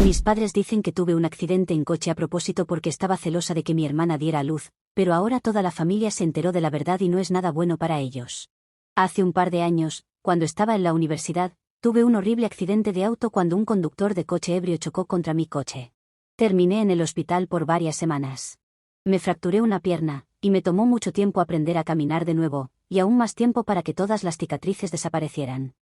Mis padres dicen que tuve un accidente en coche a propósito porque estaba celosa de que mi hermana diera a luz, pero ahora toda la familia se enteró de la verdad y no es nada bueno para ellos. Hace un par de años, cuando estaba en la universidad, tuve un horrible accidente de auto cuando un conductor de coche ebrio chocó contra mi coche. Terminé en el hospital por varias semanas. Me fracturé una pierna, y me tomó mucho tiempo aprender a caminar de nuevo, y aún más tiempo para que todas las cicatrices desaparecieran.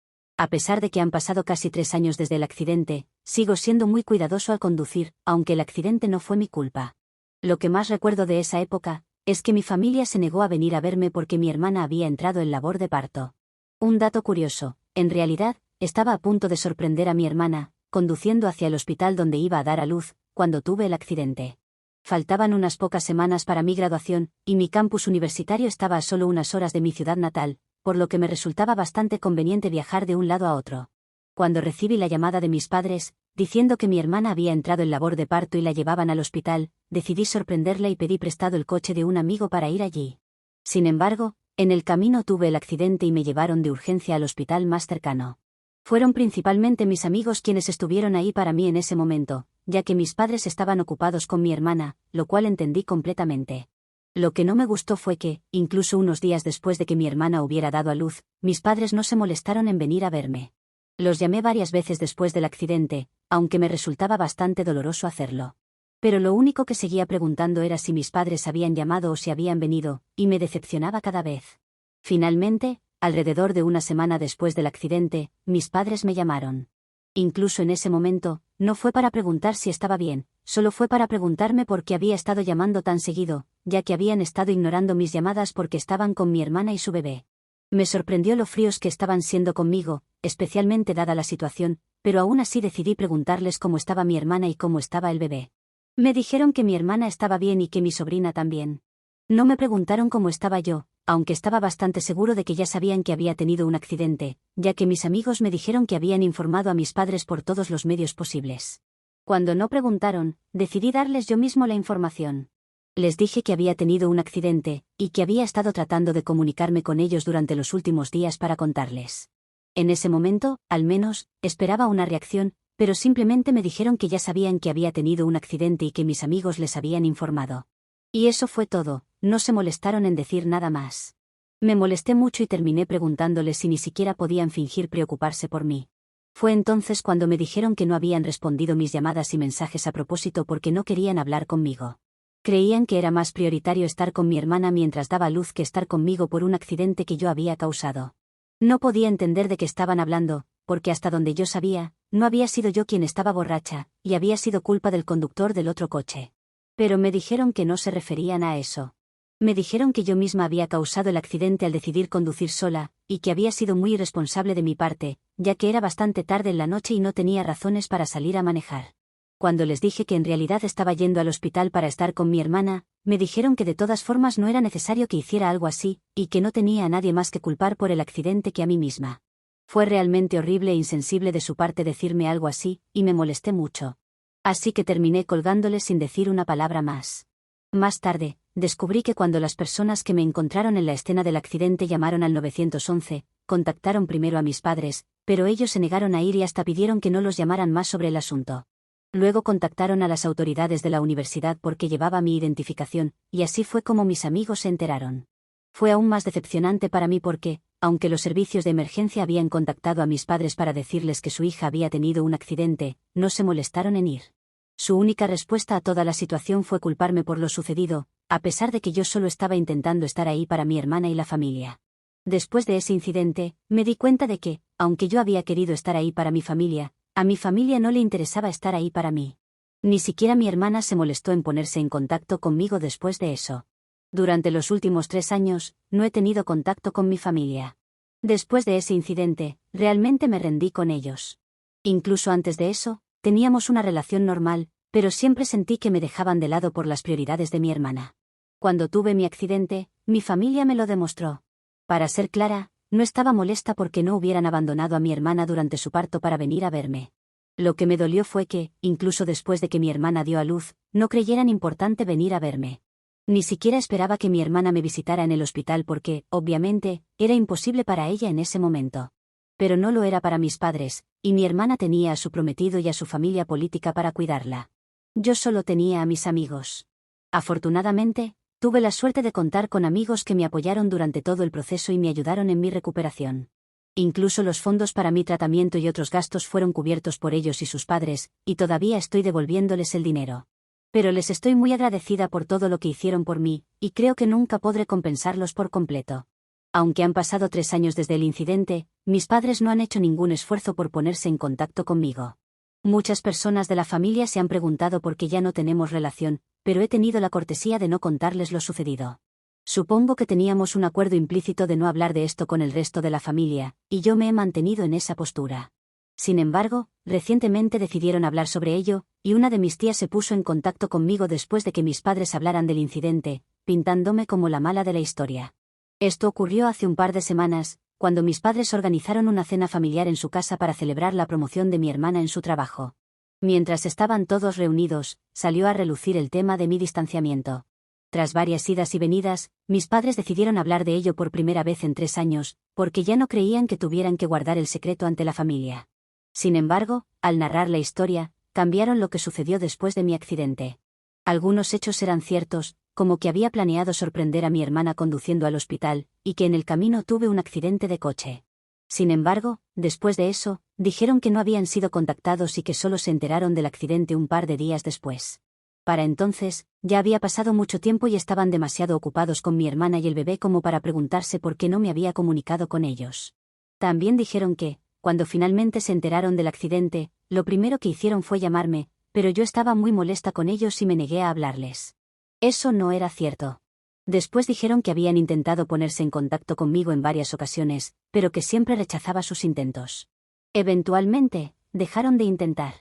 A pesar de que han pasado casi 3 años desde el accidente, sigo siendo muy cuidadoso al conducir, aunque el accidente no fue mi culpa. Lo que más recuerdo de esa época es que mi familia se negó a venir a verme porque mi hermana había entrado en labor de parto. Un dato curioso, en realidad, estaba a punto de sorprender a mi hermana, conduciendo hacia el hospital donde iba a dar a luz, cuando tuve el accidente. Faltaban unas pocas semanas para mi graduación, y mi campus universitario estaba a solo unas horas de mi ciudad natal, por lo que me resultaba bastante conveniente viajar de un lado a otro. Cuando recibí la llamada de mis padres, diciendo que mi hermana había entrado en labor de parto y la llevaban al hospital, decidí sorprenderla y pedí prestado el coche de un amigo para ir allí. Sin embargo, en el camino tuve el accidente y me llevaron de urgencia al hospital más cercano. Fueron principalmente mis amigos quienes estuvieron ahí para mí en ese momento, ya que mis padres estaban ocupados con mi hermana, lo cual entendí completamente. Lo que no me gustó fue que, incluso unos días después de que mi hermana hubiera dado a luz, mis padres no se molestaron en venir a verme. Los llamé varias veces después del accidente, aunque me resultaba bastante doloroso hacerlo. Pero lo único que seguía preguntando era si mis padres habían llamado o si habían venido, y me decepcionaba cada vez. Finalmente, alrededor de una semana después del accidente, mis padres me llamaron. Incluso en ese momento, no fue para preguntar si estaba bien, solo fue para preguntarme por qué había estado llamando tan seguido, ya que habían estado ignorando mis llamadas porque estaban con mi hermana y su bebé. Me sorprendió lo fríos que estaban siendo conmigo, especialmente dada la situación, pero aún así decidí preguntarles cómo estaba mi hermana y cómo estaba el bebé. Me dijeron que mi hermana estaba bien y que mi sobrina también. No me preguntaron cómo estaba yo, aunque estaba bastante seguro de que ya sabían que había tenido un accidente, ya que mis amigos me dijeron que habían informado a mis padres por todos los medios posibles. Cuando no preguntaron, decidí darles yo mismo la información. Les dije que había tenido un accidente, y que había estado tratando de comunicarme con ellos durante los últimos días para contarles. En ese momento, al menos, esperaba una reacción, pero simplemente me dijeron que ya sabían que había tenido un accidente y que mis amigos les habían informado. Y eso fue todo, no se molestaron en decir nada más. Me molesté mucho y terminé preguntándoles si ni siquiera podían fingir preocuparse por mí. Fue entonces cuando me dijeron que no habían respondido mis llamadas y mensajes a propósito porque no querían hablar conmigo. Creían que era más prioritario estar con mi hermana mientras daba a luz que estar conmigo por un accidente que yo había causado. No podía entender de qué estaban hablando, porque hasta donde yo sabía, no había sido yo quien estaba borracha, y había sido culpa del conductor del otro coche. Pero me dijeron que no se referían a eso. Me dijeron que yo misma había causado el accidente al decidir conducir sola, y que había sido muy irresponsable de mi parte, ya que era bastante tarde en la noche y no tenía razones para salir a manejar. Cuando les dije que en realidad estaba yendo al hospital para estar con mi hermana, me dijeron que de todas formas no era necesario que hiciera algo así, y que no tenía a nadie más que culpar por el accidente que a mí misma. Fue realmente horrible e insensible de su parte decirme algo así, y me molesté mucho. Así que terminé colgándoles sin decir una palabra más. Más tarde, descubrí que cuando las personas que me encontraron en la escena del accidente llamaron al 911, contactaron primero a mis padres, pero ellos se negaron a ir y hasta pidieron que no los llamaran más sobre el asunto. Luego contactaron a las autoridades de la universidad porque llevaba mi identificación, y así fue como mis amigos se enteraron. Fue aún más decepcionante para mí porque, aunque los servicios de emergencia habían contactado a mis padres para decirles que su hija había tenido un accidente, no se molestaron en ir. Su única respuesta a toda la situación fue culparme por lo sucedido, a pesar de que yo solo estaba intentando estar ahí para mi hermana y la familia. Después de ese incidente, me di cuenta de que, aunque yo había querido estar ahí para mi familia, a mi familia no le interesaba estar ahí para mí. Ni siquiera mi hermana se molestó en ponerse en contacto conmigo después de eso. Durante los últimos 3 años, no he tenido contacto con mi familia. Después de ese incidente, realmente me rendí con ellos. Incluso antes de eso, teníamos una relación normal, pero siempre sentí que me dejaban de lado por las prioridades de mi hermana. Cuando tuve mi accidente, mi familia me lo demostró. Para ser clara, no estaba molesta porque no hubieran abandonado a mi hermana durante su parto para venir a verme. Lo que me dolió fue que, incluso después de que mi hermana dio a luz, no creyeran importante venir a verme. Ni siquiera esperaba que mi hermana me visitara en el hospital porque, obviamente, era imposible para ella en ese momento. Pero no lo era para mis padres, y mi hermana tenía a su prometido y a su familia política para cuidarla. Yo solo tenía a mis amigos. Afortunadamente, tuve la suerte de contar con amigos que me apoyaron durante todo el proceso y me ayudaron en mi recuperación. Incluso los fondos para mi tratamiento y otros gastos fueron cubiertos por ellos y sus padres, y todavía estoy devolviéndoles el dinero. Pero les estoy muy agradecida por todo lo que hicieron por mí, y creo que nunca podré compensarlos por completo. Aunque han pasado 3 años desde el incidente, mis padres no han hecho ningún esfuerzo por ponerse en contacto conmigo. Muchas personas de la familia se han preguntado por qué ya no tenemos relación, pero he tenido la cortesía de no contarles lo sucedido. Supongo que teníamos un acuerdo implícito de no hablar de esto con el resto de la familia, y yo me he mantenido en esa postura. Sin embargo, recientemente decidieron hablar sobre ello, y una de mis tías se puso en contacto conmigo después de que mis padres hablaran del incidente, pintándome como la mala de la historia. Esto ocurrió hace un par de semanas, cuando mis padres organizaron una cena familiar en su casa para celebrar la promoción de mi hermana en su trabajo. Mientras estaban todos reunidos, salió a relucir el tema de mi distanciamiento. Tras varias idas y venidas, mis padres decidieron hablar de ello por primera vez en 3 años, porque ya no creían que tuvieran que guardar el secreto ante la familia. Sin embargo, al narrar la historia, cambiaron lo que sucedió después de mi accidente. Algunos hechos eran ciertos, como que había planeado sorprender a mi hermana conduciendo al hospital, y que en el camino tuve un accidente de coche. Sin embargo, después de eso, dijeron que no habían sido contactados y que solo se enteraron del accidente un par de días después. Para entonces, ya había pasado mucho tiempo y estaban demasiado ocupados con mi hermana y el bebé como para preguntarse por qué no me había comunicado con ellos. También dijeron que, cuando finalmente se enteraron del accidente, lo primero que hicieron fue llamarme, pero yo estaba muy molesta con ellos y me negué a hablarles. Eso no era cierto. Después dijeron que habían intentado ponerse en contacto conmigo en varias ocasiones, pero que siempre rechazaba sus intentos. Eventualmente, dejaron de intentar.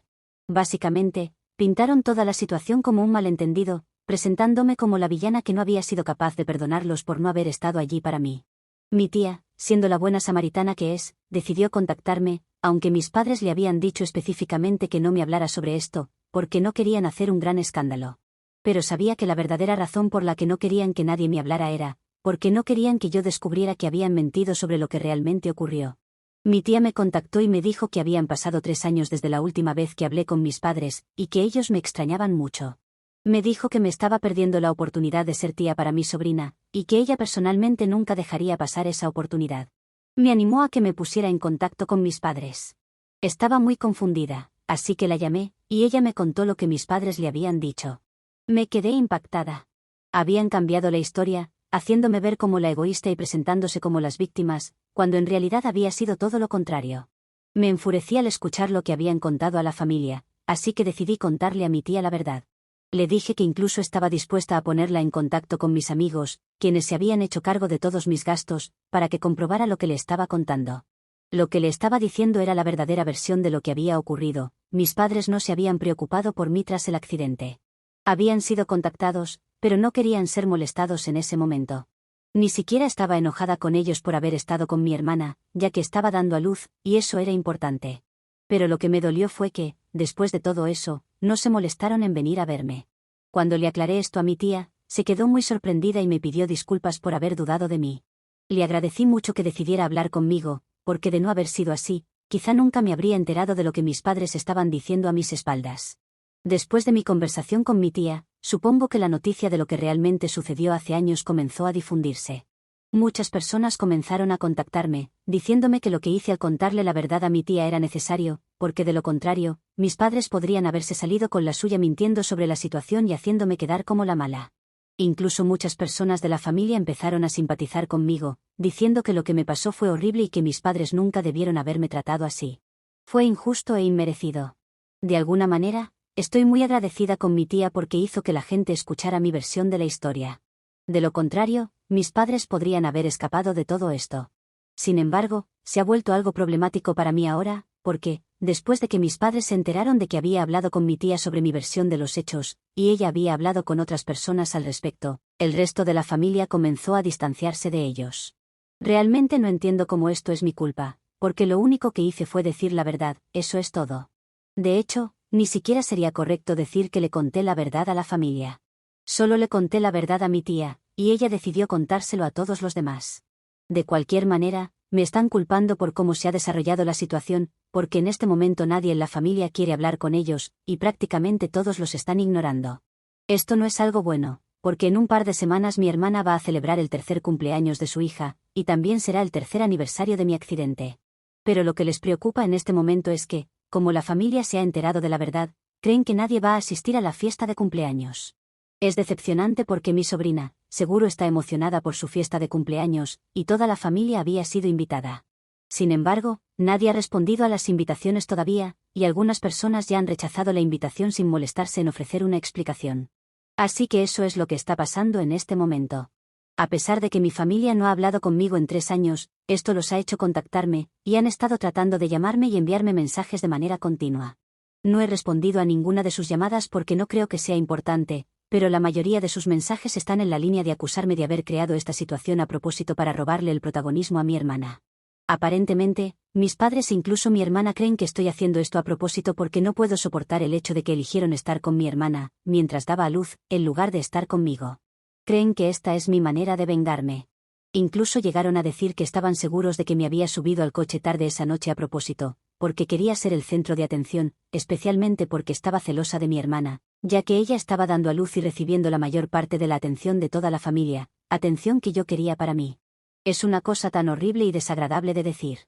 Básicamente, pintaron toda la situación como un malentendido, presentándome como la villana que no había sido capaz de perdonarlos por no haber estado allí para mí. Mi tía, siendo la buena samaritana que es, decidió contactarme, aunque mis padres le habían dicho específicamente que no me hablara sobre esto, porque no querían hacer un gran escándalo. Pero sabía que la verdadera razón por la que no querían que nadie me hablara era, porque no querían que yo descubriera que habían mentido sobre lo que realmente ocurrió. Mi tía me contactó y me dijo que habían pasado 3 años desde la última vez que hablé con mis padres, y que ellos me extrañaban mucho. Me dijo que me estaba perdiendo la oportunidad de ser tía para mi sobrina, y que ella personalmente nunca dejaría pasar esa oportunidad. Me animó a que me pusiera en contacto con mis padres. Estaba muy confundida, así que la llamé, y ella me contó lo que mis padres le habían dicho. Me quedé impactada. Habían cambiado la historia, haciéndome ver como la egoísta y presentándose como las víctimas, cuando en realidad había sido todo lo contrario. Me enfurecí al escuchar lo que habían contado a la familia, así que decidí contarle a mi tía la verdad. Le dije que incluso estaba dispuesta a ponerla en contacto con mis amigos, quienes se habían hecho cargo de todos mis gastos, para que comprobara lo que le estaba contando. Lo que le estaba diciendo era la verdadera versión de lo que había ocurrido. Mis padres no se habían preocupado por mí tras el accidente. Habían sido contactados, pero no querían ser molestados en ese momento. Ni siquiera estaba enojada con ellos por haber estado con mi hermana, ya que estaba dando a luz, y eso era importante. Pero lo que me dolió fue que, después de todo eso, no se molestaron en venir a verme. Cuando le aclaré esto a mi tía, se quedó muy sorprendida y me pidió disculpas por haber dudado de mí. Le agradecí mucho que decidiera hablar conmigo, porque de no haber sido así, quizá nunca me habría enterado de lo que mis padres estaban diciendo a mis espaldas. Después de mi conversación con mi tía, supongo que la noticia de lo que realmente sucedió hace años comenzó a difundirse. Muchas personas comenzaron a contactarme, diciéndome que lo que hice al contarle la verdad a mi tía era necesario, porque de lo contrario, mis padres podrían haberse salido con la suya mintiendo sobre la situación y haciéndome quedar como la mala. Incluso muchas personas de la familia empezaron a simpatizar conmigo, diciendo que lo que me pasó fue horrible y que mis padres nunca debieron haberme tratado así. Fue injusto e inmerecido. De alguna manera, estoy muy agradecida con mi tía porque hizo que la gente escuchara mi versión de la historia. De lo contrario, mis padres podrían haber escapado de todo esto. Sin embargo, se ha vuelto algo problemático para mí ahora, porque, después de que mis padres se enteraron de que había hablado con mi tía sobre mi versión de los hechos, y ella había hablado con otras personas al respecto, el resto de la familia comenzó a distanciarse de ellos. Realmente no entiendo cómo esto es mi culpa, porque lo único que hice fue decir la verdad, eso es todo. De hecho, ni siquiera sería correcto decir que le conté la verdad a la familia. Solo le conté la verdad a mi tía, y ella decidió contárselo a todos los demás. De cualquier manera, me están culpando por cómo se ha desarrollado la situación, porque en este momento nadie en la familia quiere hablar con ellos, y prácticamente todos los están ignorando. Esto no es algo bueno, porque en un par de semanas mi hermana va a celebrar el tercer cumpleaños de su hija, y también será el tercer aniversario de mi accidente. Pero lo que les preocupa en este momento es que, como la familia se ha enterado de la verdad, creen que nadie va a asistir a la fiesta de cumpleaños. Es decepcionante porque mi sobrina, seguro está emocionada por su fiesta de cumpleaños, y toda la familia había sido invitada. Sin embargo, nadie ha respondido a las invitaciones todavía, y algunas personas ya han rechazado la invitación sin molestarse en ofrecer una explicación. Así que eso es lo que está pasando en este momento. A pesar de que mi familia no ha hablado conmigo en 3 años, esto los ha hecho contactarme, y han estado tratando de llamarme y enviarme mensajes de manera continua. No he respondido a ninguna de sus llamadas porque no creo que sea importante, pero la mayoría de sus mensajes están en la línea de acusarme de haber creado esta situación a propósito para robarle el protagonismo a mi hermana. Aparentemente, mis padres e incluso mi hermana creen que estoy haciendo esto a propósito porque no puedo soportar el hecho de que eligieron estar con mi hermana, mientras daba a luz, en lugar de estar conmigo. Creen que esta es mi manera de vengarme. Incluso llegaron a decir que estaban seguros de que me había subido al coche tarde esa noche a propósito, porque quería ser el centro de atención, especialmente porque estaba celosa de mi hermana, ya que ella estaba dando a luz y recibiendo la mayor parte de la atención de toda la familia, atención que yo quería para mí. Es una cosa tan horrible y desagradable de decir.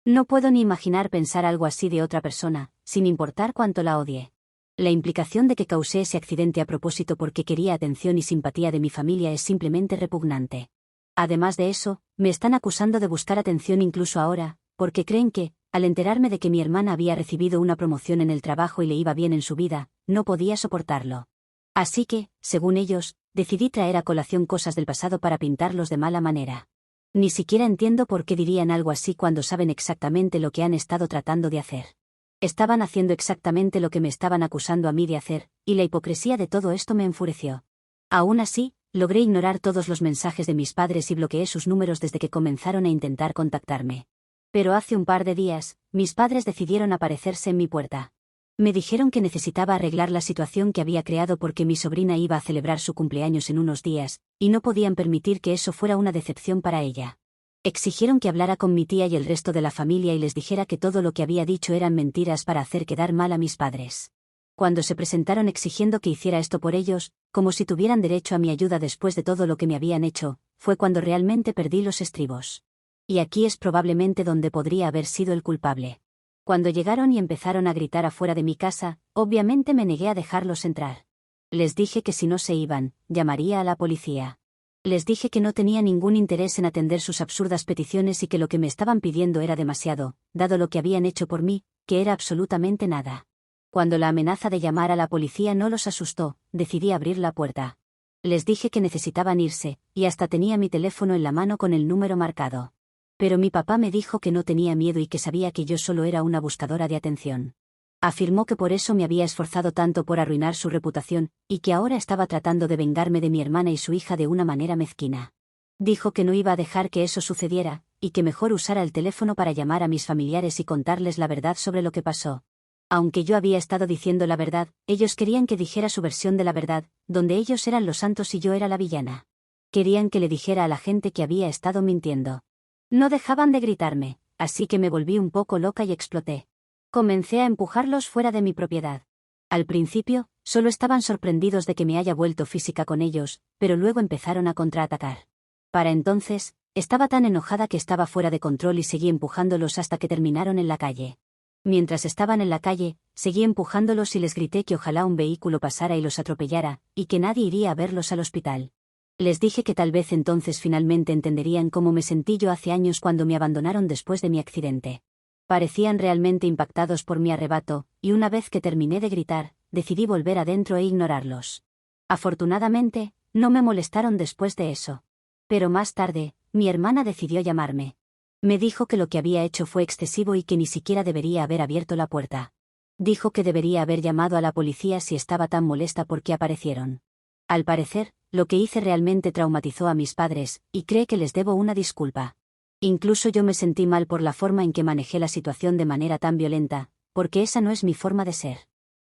No puedo ni imaginar pensar algo así de otra persona, sin importar cuánto la odie. La implicación de que causé ese accidente a propósito porque quería atención y simpatía de mi familia es simplemente repugnante. Además de eso, me están acusando de buscar atención incluso ahora, porque creen que, al enterarme de que mi hermana había recibido una promoción en el trabajo y le iba bien en su vida, no podía soportarlo. Así que, según ellos, decidí traer a colación cosas del pasado para pintarlos de mala manera. Ni siquiera entiendo por qué dirían algo así cuando saben exactamente lo que han estado tratando de hacer. Estaban haciendo exactamente lo que me estaban acusando a mí de hacer, y la hipocresía de todo esto me enfureció. Aún así, logré ignorar todos los mensajes de mis padres y bloqueé sus números desde que comenzaron a intentar contactarme. Pero hace un par de días, mis padres decidieron aparecerse en mi puerta. Me dijeron que necesitaba arreglar la situación que había creado porque mi sobrina iba a celebrar su cumpleaños en unos días, y no podían permitir que eso fuera una decepción para ella. Exigieron que hablara con mi tía y el resto de la familia y les dijera que todo lo que había dicho eran mentiras para hacer quedar mal a mis padres. Cuando se presentaron exigiendo que hiciera esto por ellos, como si tuvieran derecho a mi ayuda después de todo lo que me habían hecho, fue cuando realmente perdí los estribos. Y aquí es probablemente donde podría haber sido el culpable. Cuando llegaron y empezaron a gritar afuera de mi casa, obviamente me negué a dejarlos entrar. Les dije que si no se iban, llamaría a la policía. Les dije que no tenía ningún interés en atender sus absurdas peticiones y que lo que me estaban pidiendo era demasiado, dado lo que habían hecho por mí, que era absolutamente nada. Cuando la amenaza de llamar a la policía no los asustó, decidí abrir la puerta. Les dije que necesitaban irse, y hasta tenía mi teléfono en la mano con el número marcado. Pero mi papá me dijo que no tenía miedo y que sabía que yo solo era una buscadora de atención. Afirmó que por eso me había esforzado tanto por arruinar su reputación, y que ahora estaba tratando de vengarme de mi hermana y su hija de una manera mezquina. Dijo que no iba a dejar que eso sucediera, y que mejor usara el teléfono para llamar a mis familiares y contarles la verdad sobre lo que pasó. Aunque yo había estado diciendo la verdad, ellos querían que dijera su versión de la verdad, donde ellos eran los santos y yo era la villana. Querían que le dijera a la gente que había estado mintiendo. No dejaban de gritarme, así que me volví un poco loca y exploté. Comencé a empujarlos fuera de mi propiedad. Al principio, solo estaban sorprendidos de que me haya vuelto física con ellos, pero luego empezaron a contraatacar. Para entonces, estaba tan enojada que estaba fuera de control y seguí empujándolos hasta que terminaron en la calle. Mientras estaban en la calle, seguí empujándolos y les grité que ojalá un vehículo pasara y los atropellara, y que nadie iría a verlos al hospital. Les dije que tal vez entonces finalmente entenderían cómo me sentí yo hace años cuando me abandonaron después de mi accidente. Parecían realmente impactados por mi arrebato, y una vez que terminé de gritar, decidí volver adentro e ignorarlos. Afortunadamente, no me molestaron después de eso. Pero más tarde, mi hermana decidió llamarme. Me dijo que lo que había hecho fue excesivo y que ni siquiera debería haber abierto la puerta. Dijo que debería haber llamado a la policía si estaba tan molesta porque aparecieron. Al parecer, lo que hice realmente traumatizó a mis padres, y cree que les debo una disculpa. Incluso yo me sentí mal por la forma en que manejé la situación de manera tan violenta, porque esa no es mi forma de ser.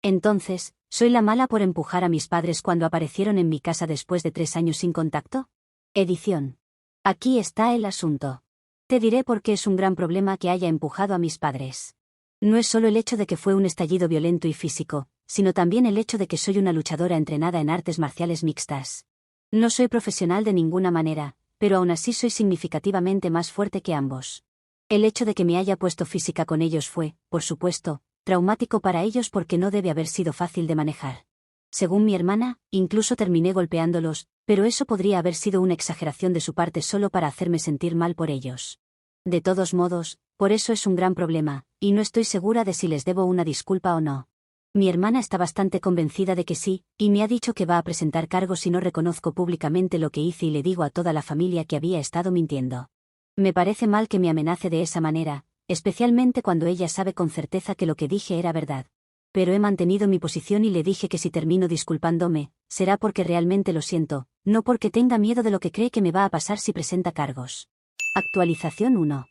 Entonces, ¿soy la mala por empujar a mis padres cuando aparecieron en mi casa después de 3 años sin contacto? Edición. Aquí está el asunto. Te diré por qué es un gran problema que haya empujado a mis padres. No es solo el hecho de que fue un estallido violento y físico, sino también el hecho de que soy una luchadora entrenada en artes marciales mixtas. No soy profesional de ninguna manera, pero aún así soy significativamente más fuerte que ambos. El hecho de que me haya puesto física con ellos fue, por supuesto, traumático para ellos porque no debe haber sido fácil de manejar. Según mi hermana, incluso terminé golpeándolos, pero eso podría haber sido una exageración de su parte solo para hacerme sentir mal por ellos. De todos modos, por eso es un gran problema, y no estoy segura de si les debo una disculpa o no. Mi hermana está bastante convencida de que sí, y me ha dicho que va a presentar cargos si no reconozco públicamente lo que hice y le digo a toda la familia que había estado mintiendo. Me parece mal que me amenace de esa manera, especialmente cuando ella sabe con certeza que lo que dije era verdad. Pero he mantenido mi posición y le dije que si termino disculpándome, será porque realmente lo siento, no porque tenga miedo de lo que cree que me va a pasar si presenta cargos. Actualización 1.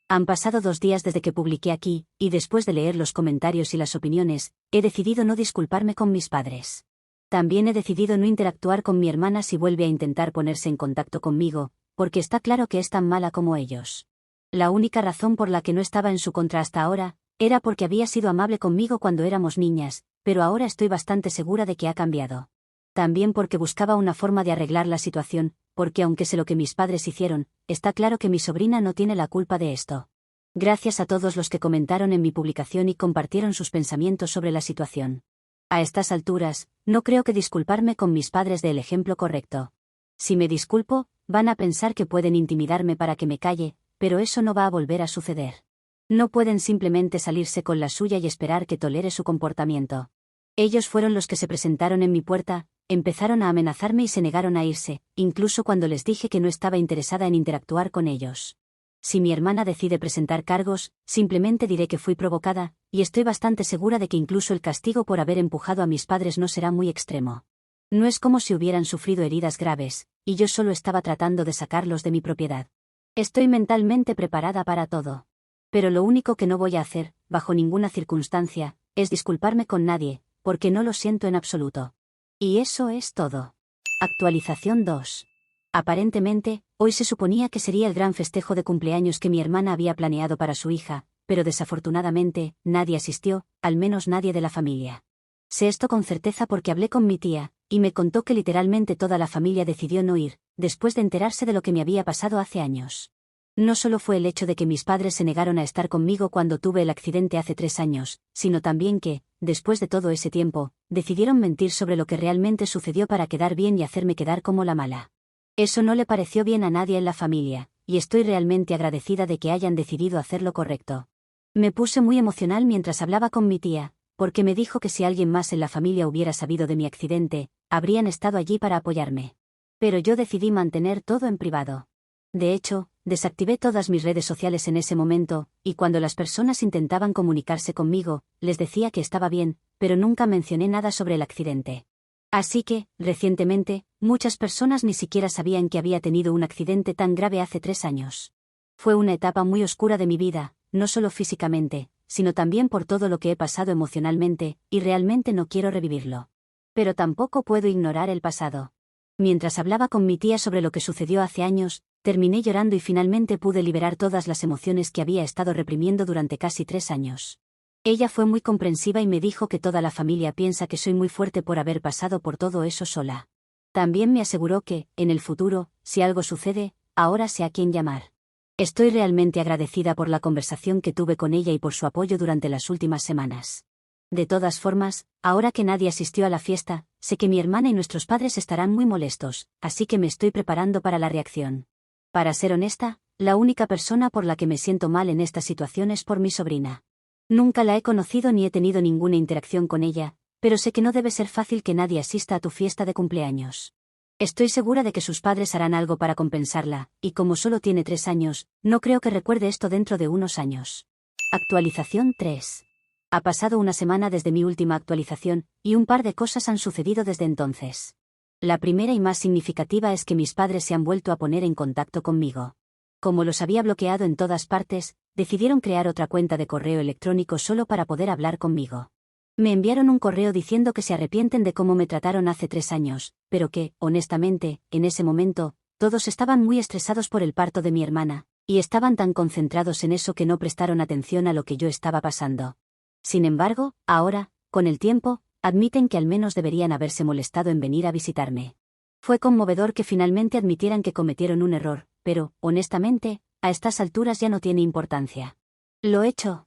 Han pasado 2 días desde que publiqué aquí, y después de leer los comentarios y las opiniones, he decidido no disculparme con mis padres. También he decidido no interactuar con mi hermana si vuelve a intentar ponerse en contacto conmigo, porque está claro que es tan mala como ellos. La única razón por la que no estaba en su contra hasta ahora, era porque había sido amable conmigo cuando éramos niñas, pero ahora estoy bastante segura de que ha cambiado. También porque buscaba una forma de arreglar la situación, porque aunque sé lo que mis padres hicieron, está claro que mi sobrina no tiene la culpa de esto. Gracias a todos los que comentaron en mi publicación y compartieron sus pensamientos sobre la situación. A estas alturas, no creo que disculparme con mis padres dé el ejemplo correcto. Si me disculpo, van a pensar que pueden intimidarme para que me calle, pero eso no va a volver a suceder. No pueden simplemente salirse con la suya y esperar que tolere su comportamiento. Ellos fueron los que se presentaron en mi puerta, empezaron a amenazarme y se negaron a irse, incluso cuando les dije que no estaba interesada en interactuar con ellos. Si mi hermana decide presentar cargos, simplemente diré que fui provocada, y estoy bastante segura de que incluso el castigo por haber empujado a mis padres no será muy extremo. No es como si hubieran sufrido heridas graves, y yo solo estaba tratando de sacarlos de mi propiedad. Estoy mentalmente preparada para todo. Pero lo único que no voy a hacer, bajo ninguna circunstancia, es disculparme con nadie, porque no lo siento en absoluto. Y eso es todo. Actualización 2. Aparentemente, hoy se suponía que sería el gran festejo de cumpleaños que mi hermana había planeado para su hija, pero desafortunadamente, nadie asistió, al menos nadie de la familia. Sé esto con certeza porque hablé con mi tía, y me contó que literalmente toda la familia decidió no ir, después de enterarse de lo que me había pasado hace años. No solo fue el hecho de que mis padres se negaron a estar conmigo cuando tuve el accidente hace 3 años, sino también que, después de todo ese tiempo, decidieron mentir sobre lo que realmente sucedió para quedar bien y hacerme quedar como la mala. Eso no le pareció bien a nadie en la familia, y estoy realmente agradecida de que hayan decidido hacer lo correcto. Me puse muy emocional mientras hablaba con mi tía, porque me dijo que si alguien más en la familia hubiera sabido de mi accidente, habrían estado allí para apoyarme. Pero yo decidí mantener todo en privado. De hecho, desactivé todas mis redes sociales en ese momento, y cuando las personas intentaban comunicarse conmigo, les decía que estaba bien, pero nunca mencioné nada sobre el accidente. Así que, recientemente, muchas personas ni siquiera sabían que había tenido un accidente tan grave hace 3 años. Fue una etapa muy oscura de mi vida, no solo físicamente, sino también por todo lo que he pasado emocionalmente, y realmente no quiero revivirlo. Pero tampoco puedo ignorar el pasado. Mientras hablaba con mi tía sobre lo que sucedió hace años, terminé llorando y finalmente pude liberar todas las emociones que había estado reprimiendo durante casi 3 años. Ella fue muy comprensiva y me dijo que toda la familia piensa que soy muy fuerte por haber pasado por todo eso sola. También me aseguró que, en el futuro, si algo sucede, ahora sé a quién llamar. Estoy realmente agradecida por la conversación que tuve con ella y por su apoyo durante las últimas semanas. De todas formas, ahora que nadie asistió a la fiesta, sé que mi hermana y nuestros padres estarán muy molestos, así que me estoy preparando para la reacción. Para ser honesta, la única persona por la que me siento mal en esta situación es por mi sobrina. Nunca la he conocido ni he tenido ninguna interacción con ella, pero sé que no debe ser fácil que nadie asista a tu fiesta de cumpleaños. Estoy segura de que sus padres harán algo para compensarla, y como solo tiene 3 años, no creo que recuerde esto dentro de unos años. Actualización 3. Ha pasado una semana desde mi última actualización, y un par de cosas han sucedido desde entonces. La primera y más significativa es que mis padres se han vuelto a poner en contacto conmigo. Como los había bloqueado en todas partes, decidieron crear otra cuenta de correo electrónico solo para poder hablar conmigo. Me enviaron un correo diciendo que se arrepienten de cómo me trataron hace 3 años, pero que, honestamente, en ese momento, todos estaban muy estresados por el parto de mi hermana, y estaban tan concentrados en eso que no prestaron atención a lo que yo estaba pasando. Sin embargo, ahora, con el tiempo, admiten que al menos deberían haberse molestado en venir a visitarme. Fue conmovedor que finalmente admitieran que cometieron un error, pero, honestamente, a estas alturas ya no tiene importancia. Lo hecho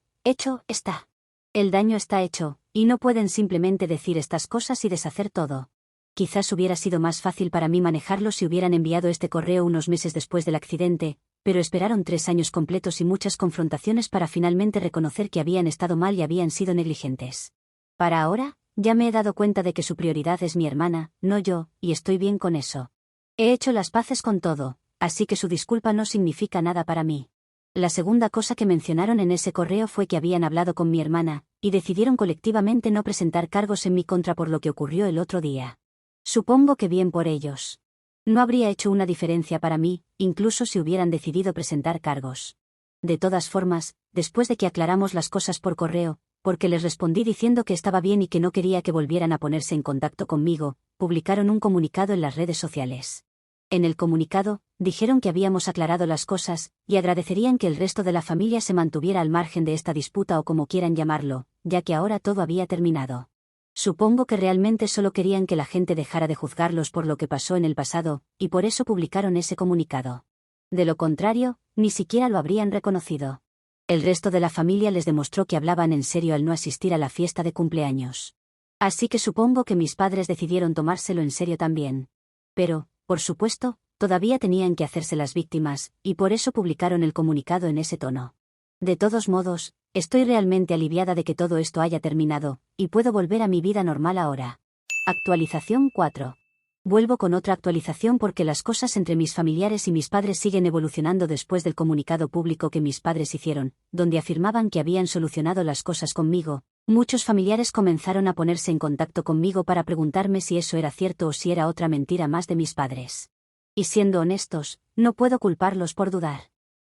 está. El daño está hecho, y no pueden simplemente decir estas cosas y deshacer todo. Quizás hubiera sido más fácil para mí manejarlo si hubieran enviado este correo unos meses después del accidente, pero esperaron 3 años completos y muchas confrontaciones para finalmente reconocer que habían estado mal y habían sido negligentes. Para ahora, ya me he dado cuenta de que su prioridad es mi hermana, no yo, y estoy bien con eso. He hecho las paces con todo, así que su disculpa no significa nada para mí. La segunda cosa que mencionaron en ese correo fue que habían hablado con mi hermana, y decidieron colectivamente no presentar cargos en mi contra por lo que ocurrió el otro día. Supongo que bien por ellos. No habría hecho una diferencia para mí, incluso si hubieran decidido presentar cargos. De todas formas, después de que aclaramos las cosas por correo, porque les respondí diciendo que estaba bien y que no quería que volvieran a ponerse en contacto conmigo, publicaron un comunicado en las redes sociales. En el comunicado, dijeron que habíamos aclarado las cosas, y agradecerían que el resto de la familia se mantuviera al margen de esta disputa o como quieran llamarlo, ya que ahora todo había terminado. Supongo que realmente solo querían que la gente dejara de juzgarlos por lo que pasó en el pasado, y por eso publicaron ese comunicado. De lo contrario, ni siquiera lo habrían reconocido. El resto de la familia les demostró que hablaban en serio al no asistir a la fiesta de cumpleaños. Así que supongo que mis padres decidieron tomárselo en serio también. Pero, por supuesto, todavía tenían que hacerse las víctimas, y por eso publicaron el comunicado en ese tono. De todos modos, estoy realmente aliviada de que todo esto haya terminado, y puedo volver a mi vida normal ahora. Actualización 4. Vuelvo con otra actualización porque las cosas entre mis familiares y mis padres siguen evolucionando después del comunicado público que mis padres hicieron, donde afirmaban que habían solucionado las cosas conmigo. Muchos familiares comenzaron a ponerse en contacto conmigo para preguntarme si eso era cierto o si era otra mentira más de mis padres. Y siendo honestos, no puedo culparlos por dudar.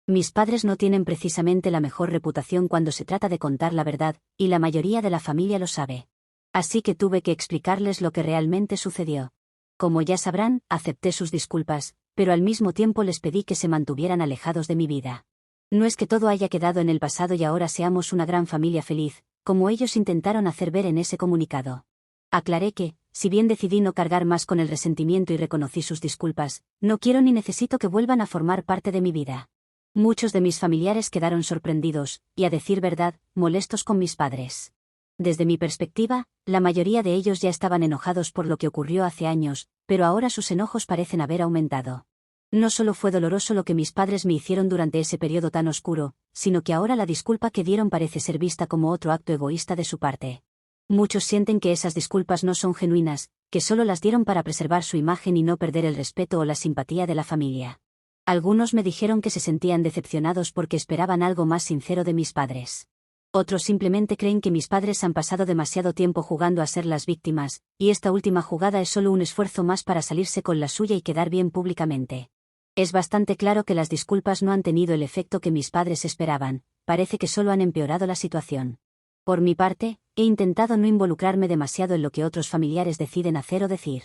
Mis padres no tienen precisamente la mejor reputación cuando se trata de contar la verdad, y la mayoría de la familia lo sabe. Así que tuve que explicarles lo que realmente sucedió. Como ya sabrán, acepté sus disculpas, pero al mismo tiempo les pedí que se mantuvieran alejados de mi vida. No es que todo haya quedado en el pasado y ahora seamos una gran familia feliz, como ellos intentaron hacer ver en ese comunicado. Aclaré que, si bien decidí no cargar más con el resentimiento y reconocí sus disculpas, no quiero ni necesito que vuelvan a formar parte de mi vida. Muchos de mis familiares quedaron sorprendidos, y a decir verdad, molestos con mis padres. Desde mi perspectiva, la mayoría de ellos ya estaban enojados por lo que ocurrió hace años, pero ahora sus enojos parecen haber aumentado. No solo fue doloroso lo que mis padres me hicieron durante ese periodo tan oscuro, sino que ahora la disculpa que dieron parece ser vista como otro acto egoísta de su parte. Muchos sienten que esas disculpas no son genuinas, que solo las dieron para preservar su imagen y no perder el respeto o la simpatía de la familia. Algunos me dijeron que se sentían decepcionados porque esperaban algo más sincero de mis padres. Otros simplemente creen que mis padres han pasado demasiado tiempo jugando a ser las víctimas, y esta última jugada es solo un esfuerzo más para salirse con la suya y quedar bien públicamente. Es bastante claro que las disculpas no han tenido el efecto que mis padres esperaban, parece que solo han empeorado la situación. Por mi parte, he intentado no involucrarme demasiado en lo que otros familiares deciden hacer o decir.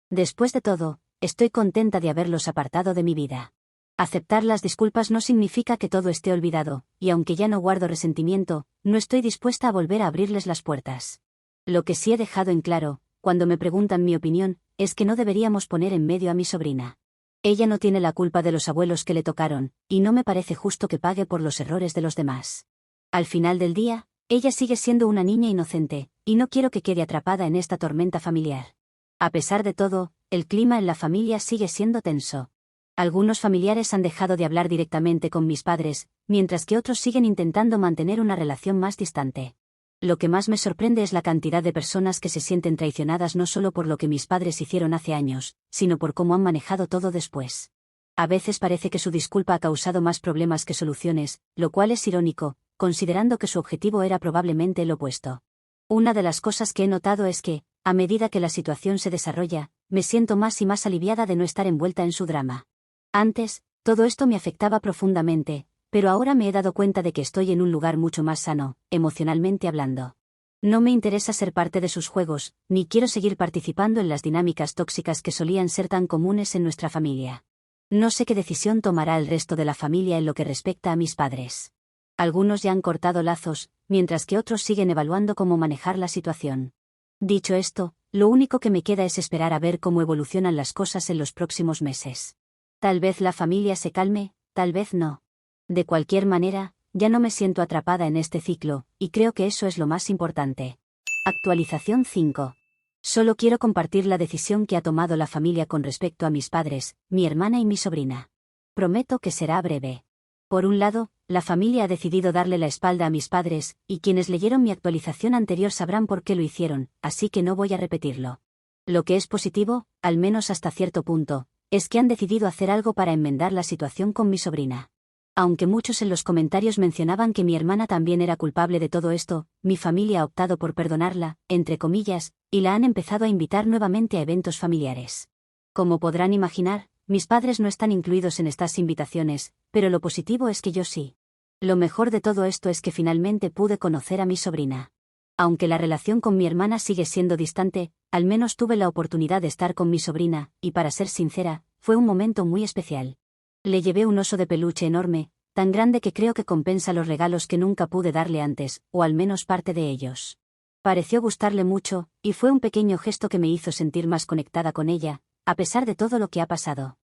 Después de todo, estoy contenta de haberlos apartado de mi vida. Aceptar las disculpas no significa que todo esté olvidado, y aunque ya no guardo resentimiento, no estoy dispuesta a volver a abrirles las puertas. Lo que sí he dejado en claro, cuando me preguntan mi opinión, es que no deberíamos poner en medio a mi sobrina. Ella no tiene la culpa de los abuelos que le tocaron, y no me parece justo que pague por los errores de los demás. Al final del día, ella sigue siendo una niña inocente, y no quiero que quede atrapada en esta tormenta familiar. A pesar de todo, el clima en la familia sigue siendo tenso. Algunos familiares han dejado de hablar directamente con mis padres, mientras que otros siguen intentando mantener una relación más distante. Lo que más me sorprende es la cantidad de personas que se sienten traicionadas no solo por lo que mis padres hicieron hace años, sino por cómo han manejado todo después. A veces parece que su disculpa ha causado más problemas que soluciones, lo cual es irónico, considerando que su objetivo era probablemente el opuesto. Una de las cosas que he notado es que, a medida que la situación se desarrolla, me siento más y más aliviada de no estar envuelta en su drama. Antes, todo esto me afectaba profundamente, pero ahora me he dado cuenta de que estoy en un lugar mucho más sano, emocionalmente hablando. No me interesa ser parte de sus juegos, ni quiero seguir participando en las dinámicas tóxicas que solían ser tan comunes en nuestra familia. No sé qué decisión tomará el resto de la familia en lo que respecta a mis padres. Algunos ya han cortado lazos, mientras que otros siguen evaluando cómo manejar la situación. Dicho esto, lo único que me queda es esperar a ver cómo evolucionan las cosas en los próximos meses. Tal vez la familia se calme, tal vez no. De cualquier manera, ya no me siento atrapada en este ciclo, y creo que eso es lo más importante. Actualización 5. Solo quiero compartir la decisión que ha tomado la familia con respecto a mis padres, mi hermana y mi sobrina. Prometo que será breve. Por un lado, la familia ha decidido darle la espalda a mis padres, y quienes leyeron mi actualización anterior sabrán por qué lo hicieron, así que no voy a repetirlo. Lo que es positivo, al menos hasta cierto punto, es que han decidido hacer algo para enmendar la situación con mi sobrina. Aunque muchos en los comentarios mencionaban que mi hermana también era culpable de todo esto, mi familia ha optado por perdonarla, entre comillas, y la han empezado a invitar nuevamente a eventos familiares. Como podrán imaginar, mis padres no están incluidos en estas invitaciones, pero lo positivo es que yo sí. Lo mejor de todo esto es que finalmente pude conocer a mi sobrina. Aunque la relación con mi hermana sigue siendo distante, al menos tuve la oportunidad de estar con mi sobrina, y para ser sincera, fue un momento muy especial. Le llevé un oso de peluche enorme, tan grande que creo que compensa los regalos que nunca pude darle antes, o al menos parte de ellos. Pareció gustarle mucho, y fue un pequeño gesto que me hizo sentir más conectada con ella, a pesar de todo lo que ha pasado.